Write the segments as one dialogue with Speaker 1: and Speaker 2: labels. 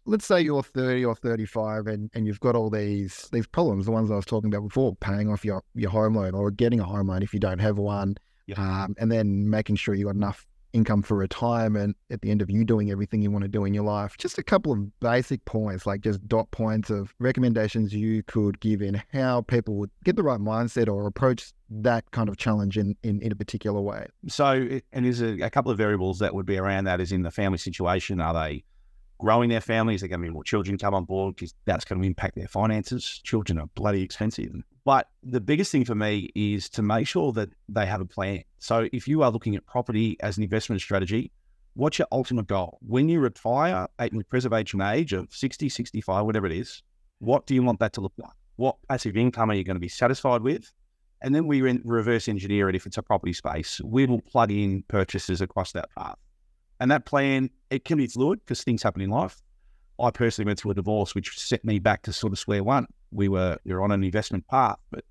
Speaker 1: let's say you're 30 or 35 and you've got all these problems, the ones I was talking about before, paying off your home loan or getting a home loan if you don't have one, and then making sure you got enough income for retirement at the end of you doing everything you want to do in your life. Just a couple of basic points, like just dot points of recommendations you could give in how people would get the right mindset or approach that kind of challenge in a particular way.
Speaker 2: So, and there's a couple of variables that would be around that is in the family situation. Are they growing their families? Are going to be more children come on board? Because that's going to impact their finances. Children are bloody expensive. But the biggest thing for me is to make sure that they have a plan. So if you are looking at property as an investment strategy, what's your ultimate goal? When you retire at your preservation age of 60, 65, whatever it is, what do you want that to look like? What passive income are you going to be satisfied with? And then we reverse engineer it if it's a property space. We will plug in purchases across that path. And that plan, it can be fluid because things happen in life. I personally went through a divorce, which set me back to sort of square one. You're on an investment path, but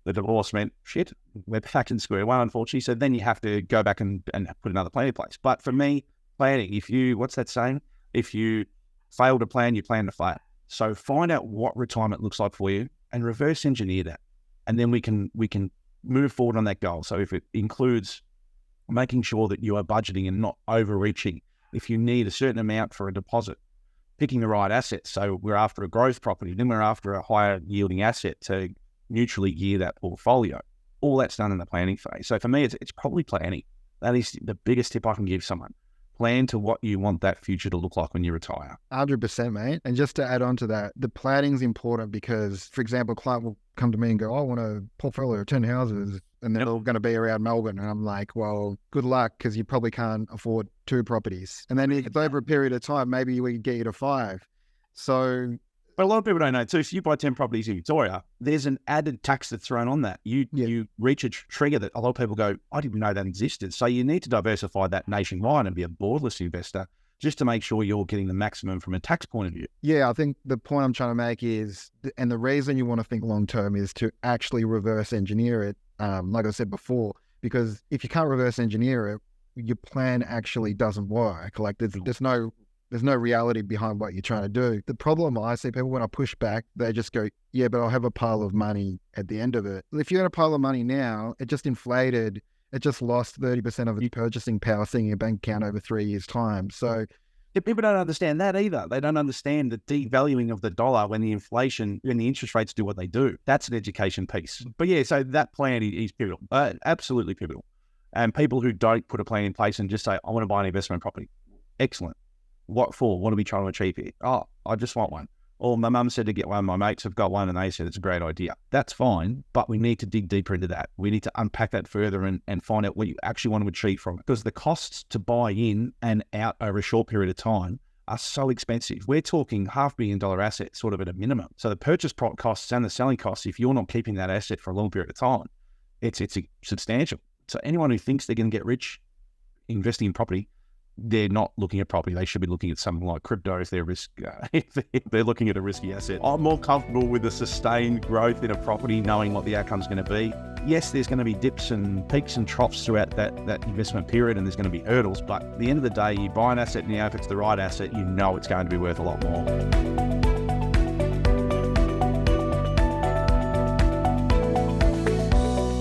Speaker 2: the divorce meant, shit, we're back in square one, unfortunately. So then you have to go back and put another plan in place. But for me, planning, what's that saying? If you fail to plan, you plan to fail. So find out what retirement looks like for you and reverse engineer that. And then we can move forward on that goal. So if it includes making sure that you are budgeting and not overreaching, if you need a certain amount for a deposit, picking the right assets. So we're after a growth property, then we're after a higher yielding asset to neutrally gear that portfolio. All that's done in the planning phase. So for me, it's probably planning. That is the biggest tip I can give someone. Plan to what you want that future to look like when you retire.
Speaker 1: 100%, mate. And just to add on to that, the planning is important because, for example, a client will come to me and go, I want a portfolio of 10 houses and they're all going to be around Melbourne. And I'm like, well, good luck because you probably can't afford 2 properties. And then if it's over a period of time, maybe we can get you to 5. So...
Speaker 2: But a lot of people don't know too. So you buy 10 properties in Victoria, there's an added tax that's thrown on that. You reach a trigger that a lot of people go, I didn't know that existed. So you need to diversify that nationwide and be a borderless investor just to make sure you're getting the maximum from a tax point of view.
Speaker 1: Yeah, I think the point I'm trying to make is, and the reason you want to think long-term is to actually reverse engineer it, like I said before, because if you can't reverse engineer it, your plan actually doesn't work. Like there's no reality behind what you're trying to do. The problem I see people when I push back, they just go, yeah, but I'll have a pile of money at the end of it. If you got a pile of money now, it just inflated. It just lost 30% of its purchasing power sitting in your bank account over 3 years' time. So
Speaker 2: people don't understand that either. They don't understand the devaluing of the dollar when the inflation, when the interest rates do what they do. That's an education piece. But yeah, so that plan is pivotal, absolutely pivotal. And people who don't put a plan in place and just say, I want to buy an investment property. Excellent. What for? What are we trying to achieve here? Oh, I just want one. Or my mum said to get one. My mates have got one and they said it's a great idea. That's fine, but we need to dig deeper into that. We need to unpack that further and find out what you actually want to achieve from it. Because the costs to buy in and out over a short period of time are so expensive. We're talking $500 million assets sort of at a minimum. So the purchase costs and the selling costs, if you're not keeping that asset for a long period of time, it's substantial. So anyone who thinks they're going to get rich investing in property, they're not looking at property. They should be looking at something like crypto if they're if they're looking at a risky asset. I'm more comfortable with the sustained growth in a property, knowing what the outcome's going to be. Yes, there's going to be dips and peaks and troughs throughout that investment period, and there's going to be hurdles. But at the end of the day, you buy an asset now, if it's the right asset, you know it's going to be worth a lot more.